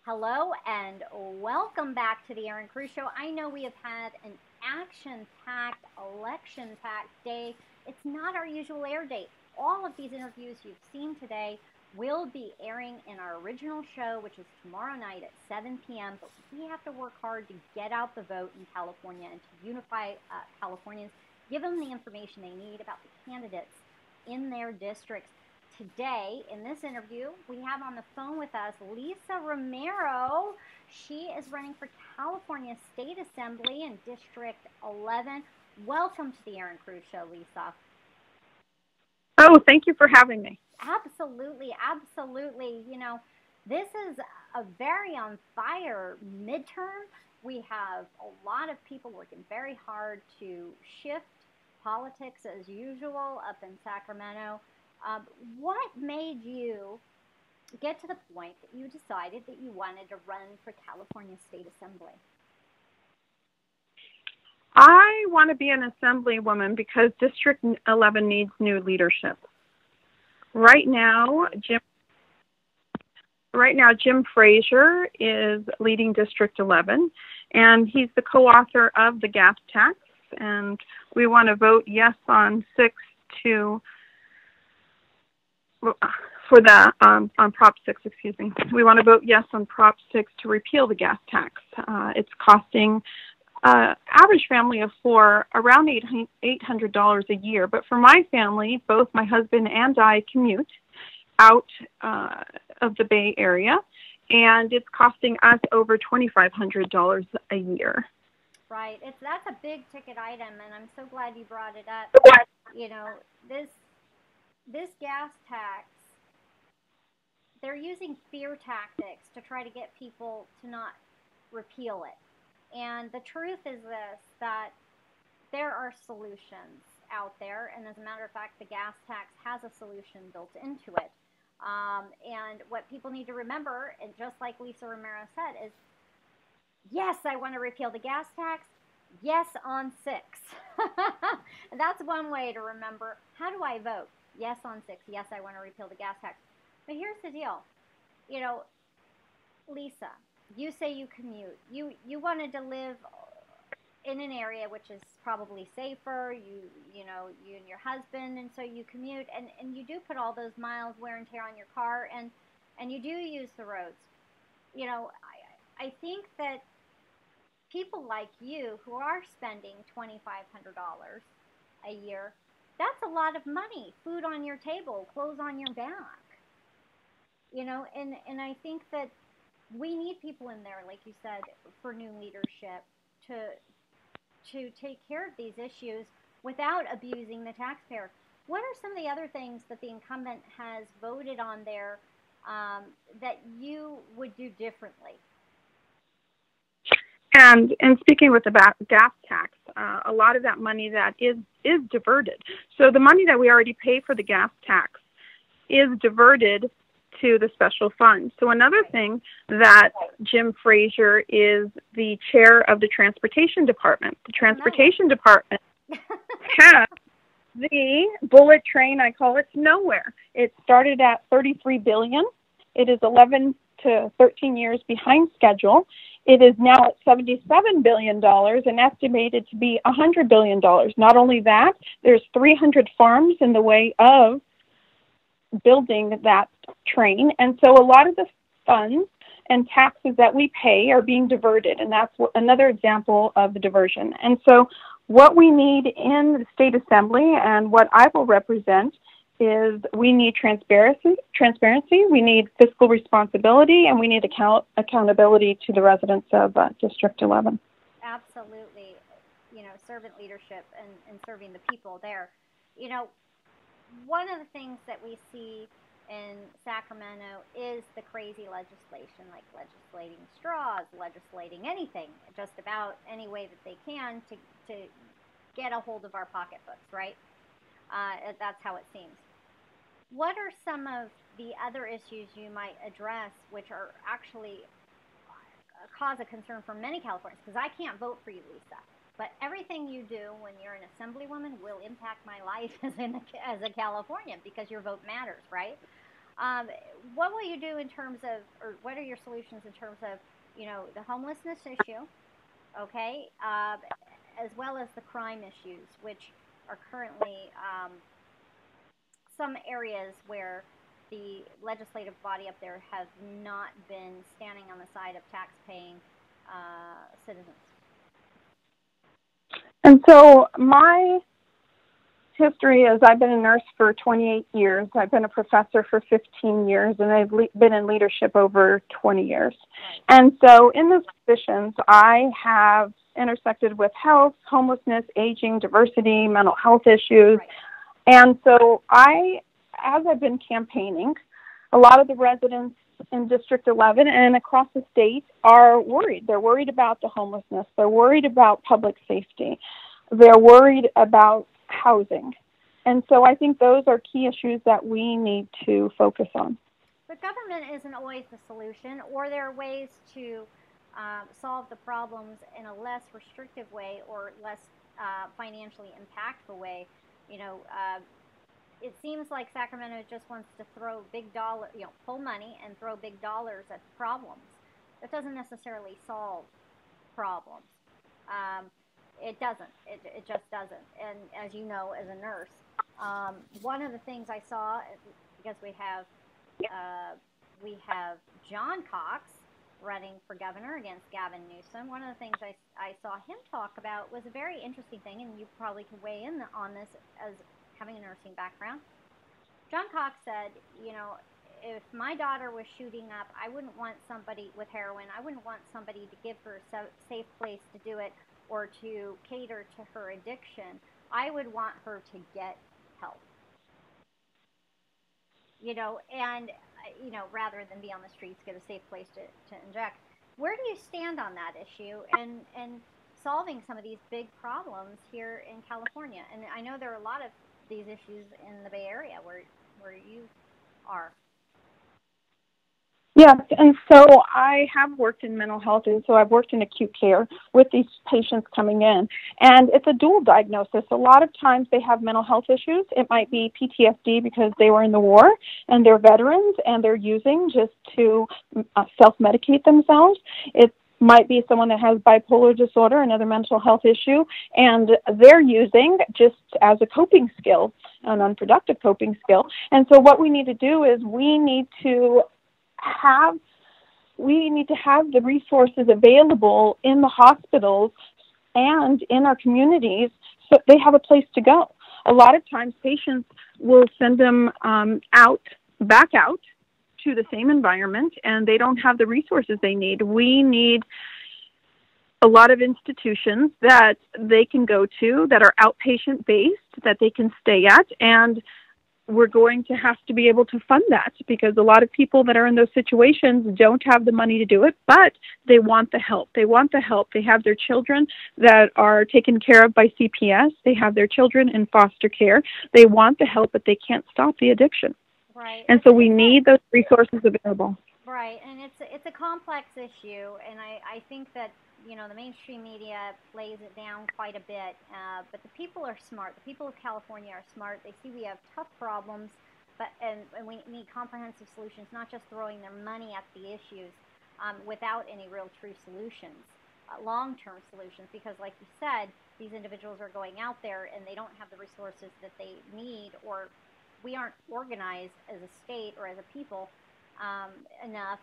Hello and welcome back to the Erin Cruz Show. I know we have had an action-packed, election-packed day. It's not our usual air date. All of these interviews you've seen today will be airing in our original show, which is tomorrow night at 7 p.m. But we have to work hard to get out the vote in California and to unify Californians, give them the information they need about the candidates in their districts. Today, in this interview, we have on the phone with us Lisa Romero. She is running for California State Assembly in District 11. Welcome to the Erin Cruz Show, Lisa. Oh, thank you for having me. Absolutely, absolutely. This is a very on fire midterm. We have a lot of people working very hard to shift politics as usual up in Sacramento. Um, what made you get to the point that you decided that you wanted to run for California State Assembly? I want to be an assemblywoman because District 11 needs new leadership. Right now, Jim Frazier is leading District 11, and he's the co-author of the gas tax, and we want to vote yes on 6 to for the on Prop 6, excuse me. We want to vote yes on Prop 6 to repeal the gas tax. It's costing average family of four around $800 a year. But for my family, both my husband and I commute out of the Bay Area, and it's costing us over $2,500 a year. Right. That's a big ticket item, and I'm so glad you brought it up. You know, this gas tax, they're using fear tactics to try to get people to not repeal it. And the truth is this, that there are solutions out there, and as a matter of fact, the gas tax has a solution built into it. And what people need to remember, and just like Lisa Romero said, is yes, I want to repeal the gas tax. Yes on 6. That's one way to remember. How do I vote? Yes on 6. Yes, I want to repeal the gas tax. But here's the deal. You know, Lisa, you say you commute. You wanted to live in an area which is probably safer. You and your husband, and so you commute, and you do put all those miles wear and tear on your car, and you do use the roads. I think that people like you who are spending $2,500 a year, that's a lot of money. Food on your table, clothes on your back. And I think that we need people in there, like you said, for new leadership to take care of these issues without abusing the taxpayer. What are some of the other things that the incumbent has voted on there that you would do differently? And speaking with the gas tax, a lot of that money that is diverted. So the money that we already pay for the gas tax is diverted to the special fund. So another thing that Jim Frazier is the chair of the transportation department. The transportation department has the bullet train, I call it, to nowhere. It started at $33 billion. It is 11 to 13 years behind schedule. It is now at $77 billion and estimated to be $100 billion. Not only that, there's 300 farms in the way of building that train. And so a lot of the funds and taxes that we pay are being diverted, and that's another example of the diversion. And so what we need in the state assembly and what I will represent is we need transparency, we need fiscal responsibility, and we need accountability to the residents of District 11. Absolutely. Servant leadership and serving the people there. One of the things that we see in Sacramento is the crazy legislation, like legislating straws, legislating anything, just about any way that they can to get a hold of our pocketbooks, right? That's how it seems. What are some of the other issues you might address which are actually cause a concern for many Californians? Because I can't vote for you, Lisa, but everything you do when you're an assemblywoman will impact my life as a Californian because your vote matters, right? Um, what will you do in terms of, or what are your solutions in terms of, the homelessness issue, okay, as well as the crime issues, which are currently some areas where the legislative body up there has not been standing on the side of tax-paying citizens. And so my history is I've been a nurse for 28 years. I've been a professor for 15 years, and I've been in leadership over 20 years. Right. And so in those positions, I have intersected with health, homelessness, aging, diversity, mental health issues. Right. And so as I've been campaigning, a lot of the residents in District 11 and across the state are worried. They're worried about the homelessness. They're worried about public safety. They're worried about housing. And so I think those are key issues that we need to focus on. But government isn't always the solution, or there are ways to solve the problems in a less restrictive way or less financially impactful way. You know, it seems like Sacramento just wants to throw big dollar, pull money and throw big dollars at problems. That doesn't necessarily solve problems. Um, it doesn't. It just doesn't. And as you know, as a nurse, one of the things I saw, because we have John Cox running for governor against Gavin Newsom. One of the things I saw him talk about was a very interesting thing, and you probably can weigh in on this as having a nursing background. John Cox said, if my daughter was shooting up, I wouldn't want somebody with heroin. I wouldn't want somebody to give her a safe place to do it or to cater to her addiction. I would want her to get help. And rather than be on the streets, get a safe place to inject. Where do you stand on that issue and solving some of these big problems here in California? And I know there are a lot of these issues in the Bay Area where you are. Yes, and so I have worked in mental health, and so I've worked in acute care with these patients coming in. And it's a dual diagnosis. A lot of times they have mental health issues. It might be PTSD because they were in the war and they're veterans and they're using just to self-medicate themselves. It might be someone that has bipolar disorder, another mental health issue, and they're using just as a coping skill, an unproductive coping skill. And so what we need to do is we need to have the resources available in the hospitals and in our communities so they have a place to go. A lot of times patients will send them back out to the same environment, and they don't have the resources they need. We need a lot of institutions that they can go to that are outpatient based, that they can stay at, and we're going to have to be able to fund that because a lot of people that are in those situations don't have the money to do it, but they want the help. They want the help. They have their children that are taken care of by CPS. They have their children in foster care. They want the help, but they can't stop the addiction. Right. And so we need those resources available. Right, and it's a complex issue, and I think that the mainstream media plays it down quite a bit. But the people are smart. The people of California are smart. They see we have tough problems, and we need comprehensive solutions, not just throwing their money at the issues without any real true solutions, long-term solutions. Because, like you said, these individuals are going out there and they don't have the resources that they need, or we aren't organized as a state or as a people enough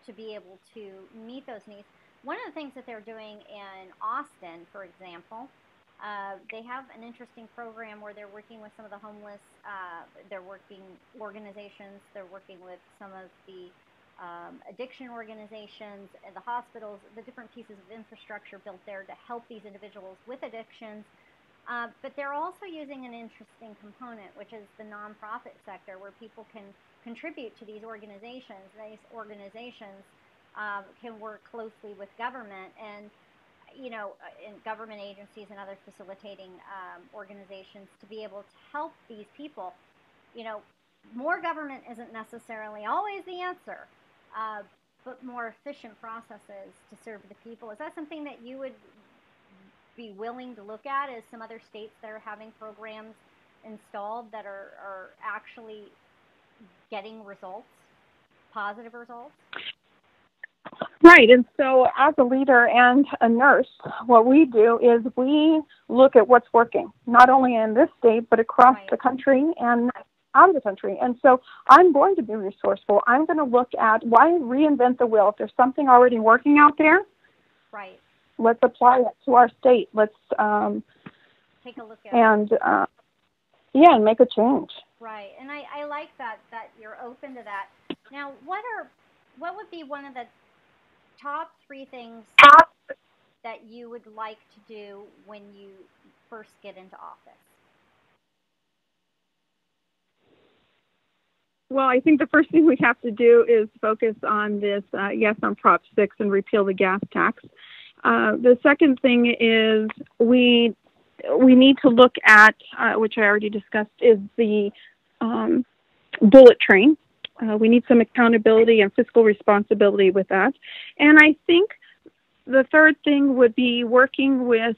to be able to meet those needs. One of the things that they're doing in Austin, for example, they have an interesting program where they're working with some of the homeless, they're working organizations, they're working with some of the addiction organizations and the hospitals, the different pieces of infrastructure built there to help these individuals with addictions. But they're also using an interesting component, which is the nonprofit sector, where people can contribute to these organizations. These organizations can work closely with government and, in government agencies and other facilitating organizations to be able to help these people. More government isn't necessarily always the answer, but more efficient processes to serve the people. Is that something that you would be willing to look at as some other states that are having programs installed that are actually, getting results, positive results? Right. And so as a leader and a nurse, what we do is we look at what's working, not only in this state, but across Right. the country and out of the country. And so I'm going to be resourceful. I'm going to look at why reinvent the wheel. If there's something already working out there, Right. let's apply it to our state. Let's take a look at and it. And make a change. Right. And I like that you're open to that. Now, what would be one of the top 3 things that you would like to do when you first get into office? Well, I think the first thing we have to do is focus on this, yes, on Prop 6 and repeal the gas tax. The second thing is we need to look at, which I already discussed, is the bullet train. We need some accountability and fiscal responsibility with that. And I think the third thing would be working with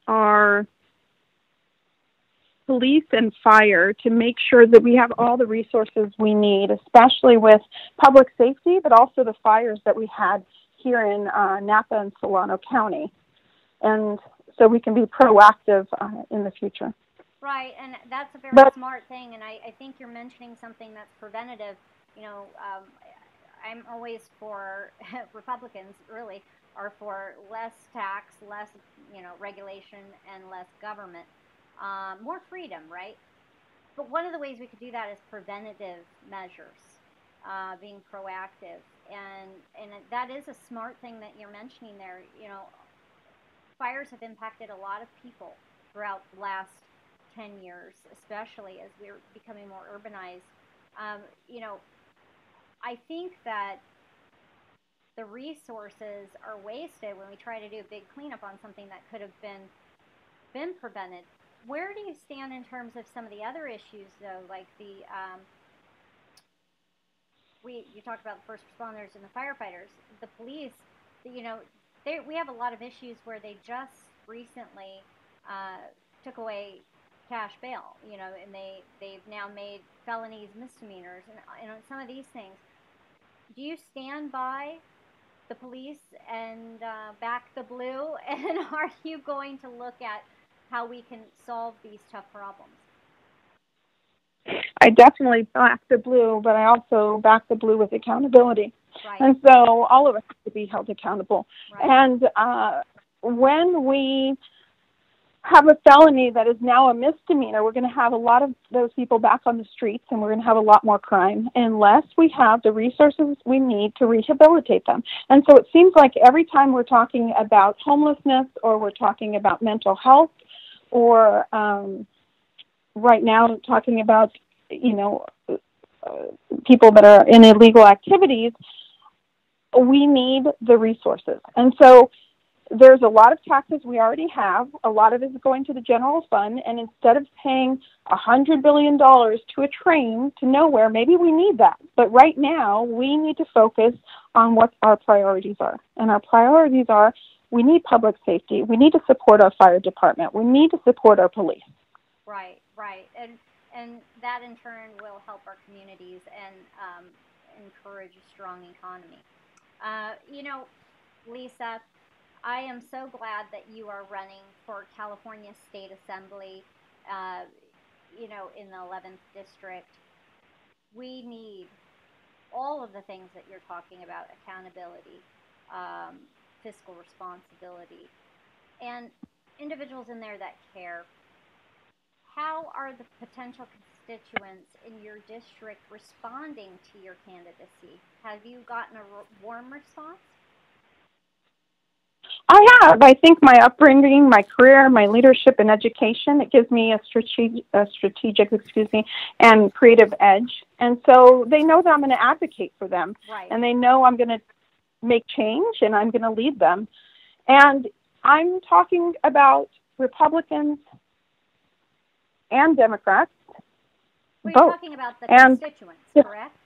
our police and fire to make sure that we have all the resources we need, especially with public safety, but also the fires that we had here in Napa and Solano County. And so we can be proactive in the future. Right, and that's a very smart thing, and I think you're mentioning something that's preventative. You know, I'm always for, Republicans really, are for less tax, less, regulation, and less government. More freedom, right? But one of the ways we could do that is preventative measures, being proactive. And that is a smart thing that you're mentioning there. You know, fires have impacted a lot of people throughout the last 10 years, especially as we're becoming more urbanized. I think that the resources are wasted when we try to do a big cleanup on something that could have been prevented. Where do you stand in terms of some of the other issues, though, like the you talked about the first responders and the firefighters, the police? We have a lot of issues where they just recently took away cash bail, and they've now made felonies misdemeanors, and some of these things. Do you stand by the police and back the blue, and are you going to look at how we can solve these tough problems? I definitely back the blue, but I also back the blue with accountability. Right. And so all of us have to be held accountable. Right. And when we have a felony that is now a misdemeanor, we're going to have a lot of those people back on the streets, and we're going to have a lot more crime unless we have the resources we need to rehabilitate them. And so it seems like every time we're talking about homelessness or we're talking about mental health or right now talking about, people that are in illegal activities, we need the resources. And so there's a lot of taxes we already have. A lot of it is going to the general fund. And instead of paying $100 billion to a train to nowhere, maybe we need that. But right now, we need to focus on what our priorities are. And our priorities are, we need public safety. We need to support our fire department. We need to support our police. Right. And that in turn will help our communities and encourage a strong economy. Lisa, I am so glad that you are running for California State Assembly, in the 11th District. We need all of the things that you're talking about: accountability, fiscal responsibility, and individuals in there that care. How are the potential constituents in your district responding to your candidacy? Have you gotten a warm response? I have. I think my upbringing, my career, my leadership and education, it gives me a strategic, and creative edge. And so they know that I'm going to advocate for them. Right. And they know I'm going to make change and I'm going to lead them. And I'm talking about Republicans and Democrats. Well, both. You're talking about the constituents, correct?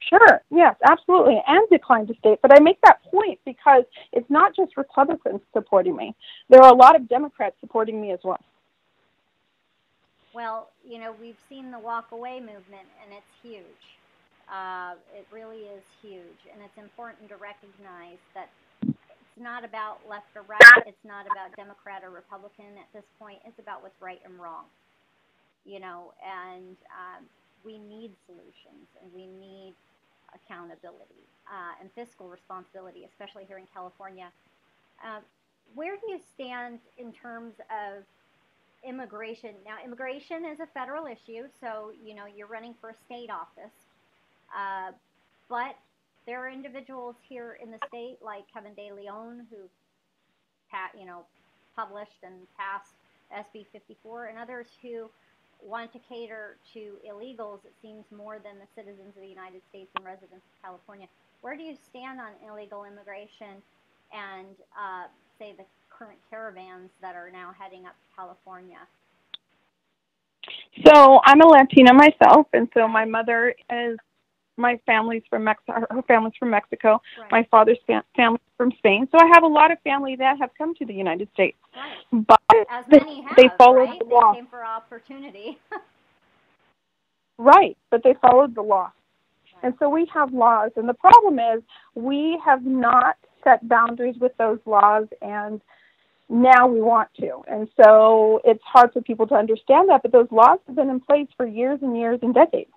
Sure, yes, absolutely, and decline to state. But I make that point because it's not just Republicans supporting me. There are a lot of Democrats supporting me as well. Well, we've seen the walk away movement, and it's huge. It really is huge, and it's important to recognize that it's not about left or right. It's not about Democrat or Republican at this point. It's about what's right and wrong. And we need solutions, and we need accountability and fiscal responsibility, especially here in California. Uh, where do you stand in terms of immigration? Now, immigration is a federal issue, so you're running for a state office, uh, but there are individuals here in the state like Kevin De Leon who, published and passed SB 54, and others who want to cater to illegals, it seems, more than the citizens of the United States and residents of California. Where do you stand on illegal immigration and, say, the current caravans that are now heading up to California? So I'm a Latina myself, and so my mother is, my family's from Mexico. Her family's from Mexico. Right. My father's family's from Spain. So I have a lot of family that have come to the United States. Right. But as many have, they followed right? the law. They came for opportunity. Right, but they followed the law. Right. And so we have laws, and the problem is we have not set boundaries with those laws, and now we want to. And so it's hard for people to understand that, but those laws have been in place for years and years and decades.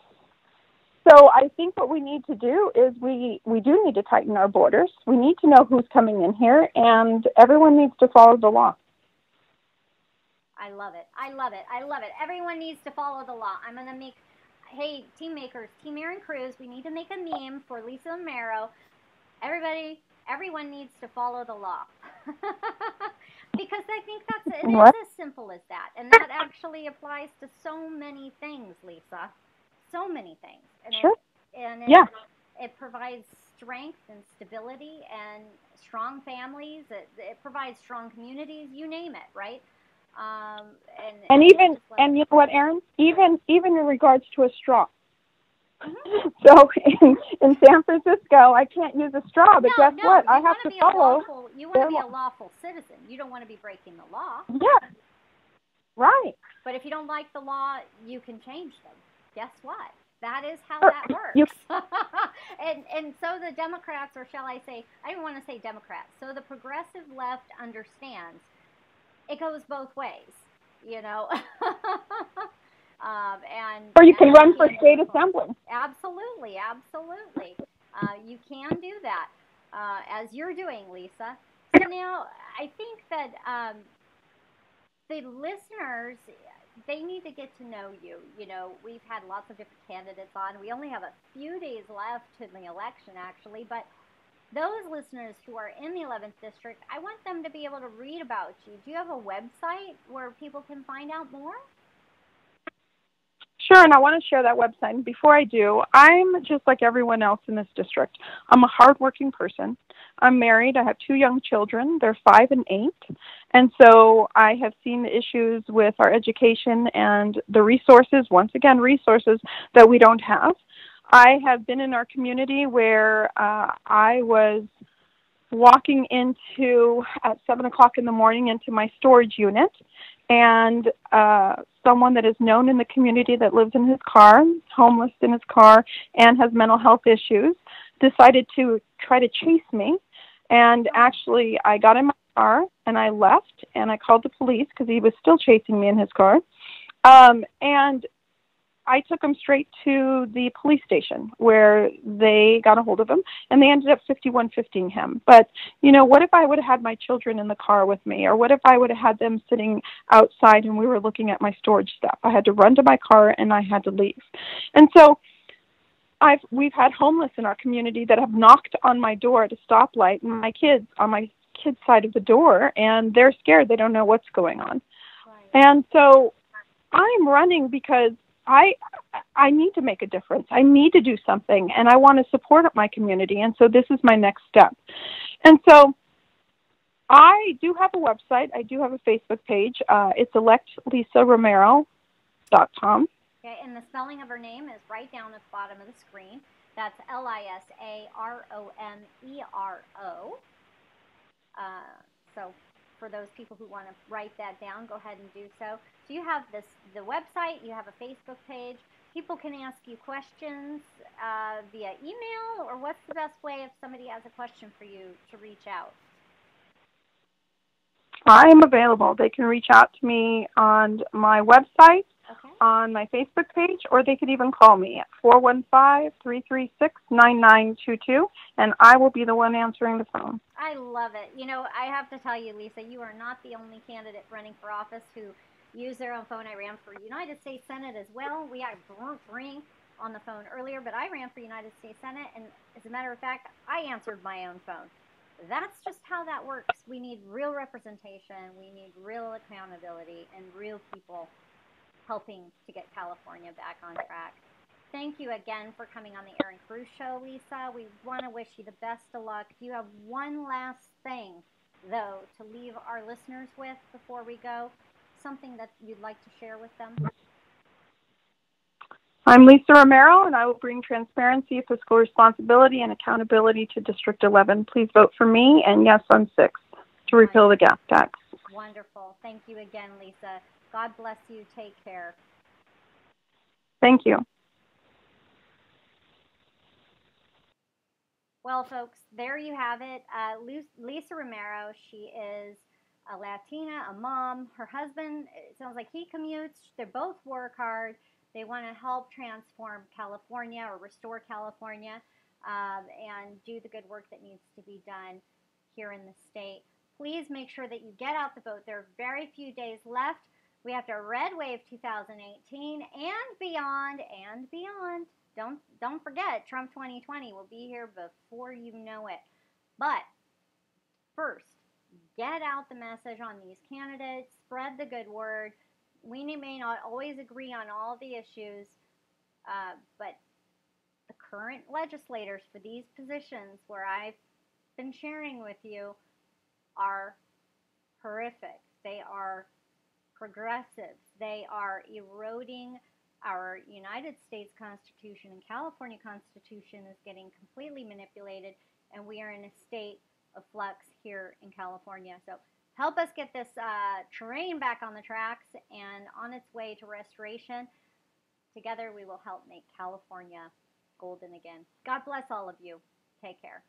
So I think what we need to do is we do need to tighten our borders. We need to know who's coming in here, and everyone needs to follow the law. I love it. I love it. I love it. Everyone needs to follow the law. I'm going to make, hey, team makers, Team Erin Cruz, we need to make a meme for Lisa Romero. Everyone needs to follow the law. Because I think it is as simple as that. And that actually applies to so many things, Lisa. So many things. And sure. It provides strength and stability and strong families. It provides strong communities. You name it, right? And you know what, Erin? Even in regards to a straw. Mm-hmm. So in San Francisco, I can't use a straw, but guess what? I have to follow. You want to be a lawful citizen. You don't want to be breaking the law. Yeah. Right. But if you don't like the law, you can change them. Guess what? That is how that works. And so the Democrats, or shall I say, I don't want to say Democrats, so the progressive left understands it goes both ways, or you can run for state assembly. Absolutely, absolutely. You can do that, as you're doing, Lisa. So now I think that the listeners, they need to get to know you. We've had lots of different candidates on. We only have a few days left in the election, actually, but those listeners who are in the 11th District, I want them to be able to read about you. Do you have a website where people can find out more? Sure, and I want to share that website. And before I do, I'm just like everyone else in this district. I'm a hardworking person. I'm married. I have 2 young children. They're 5 and 8. And so I have seen the issues with our education and the resources, once again, resources that we don't have. I have been in our community where I was walking into, at 7 o'clock in the morning, into my storage unit, and someone that is known in the community that lives in his car, homeless in his car, and has mental health issues, decided to try to chase me. And actually, I got in my car, and I left, and I called the police because he was still chasing me in his car. And I took him straight to the police station where they got a hold of him, and they ended up 5150-ing him. But, what if I would have had my children in the car with me, or what if I would have had them sitting outside and we were looking at my storage stuff? I had to run to my car, and I had to leave. And so we've had homeless in our community that have knocked on my door at a stoplight, and my kids on my kids' side of the door, and they're scared. They don't know what's going on. Right. And so I'm running because I need to make a difference. I need to do something, and I want to support my community, and so this is my next step. And so I do have a website. I do have a Facebook page. It's electlisaromero.com. Okay, and the spelling of her name is right down at the bottom of the screen. That's Lisaromero. So for those people who want to write that down, go ahead and do so. So you have the website, you have a Facebook page. People can ask you questions via email, or what's the best way if somebody has a question for you to reach out? I am available. They can reach out to me on my website, okay, on my Facebook page, or they could even call me at 415-336-9922, and I will be the one answering the phone. I love it. You know, I have to tell you, Lisa, you are not the only candidate running for office who use their own phone. I ran for United States Senate as well. We had ring on the phone earlier, but I ran for United States Senate, and as a matter of fact, I answered my own phone. That's just how that works. We need real representation. We need real accountability and real people helping to get California back on track. Thank you again for coming on the Erin Cruz Show, Lisa. We want to wish you the best of luck. Do you have one last thing, though, to leave our listeners with before we go? Something that you'd like to share with them? I'm Lisa Romero, and I will bring transparency, fiscal responsibility, and accountability to District 11. Please vote for me, and yes, on 6, to repeal the gas tax. Wonderful. Thank you again, Lisa. God bless you. Take care. Thank you. Well, folks, there you have it. Lisa Romero, she is a Latina, a mom. Her husband, it sounds like he commutes. They both work hard. They want to help transform California or restore California and do the good work that needs to be done here in the state. Please make sure that you get out the vote. There are very few days left. We have to red wave 2018 and beyond and beyond. Don't forget, Trump 2020 will be here before you know it. But first, get out the message on these candidates. Spread the good word. We may not always agree on all the issues, but the current legislators for these positions where I've been sharing with you are horrific. They are progressive. They are eroding our United States Constitution, and California Constitution is getting completely manipulated, and we are in a state of flux here in California. So help us get this train back on the tracks and on its way to restoration. Together we will help make California golden again. God bless all of you. Take care.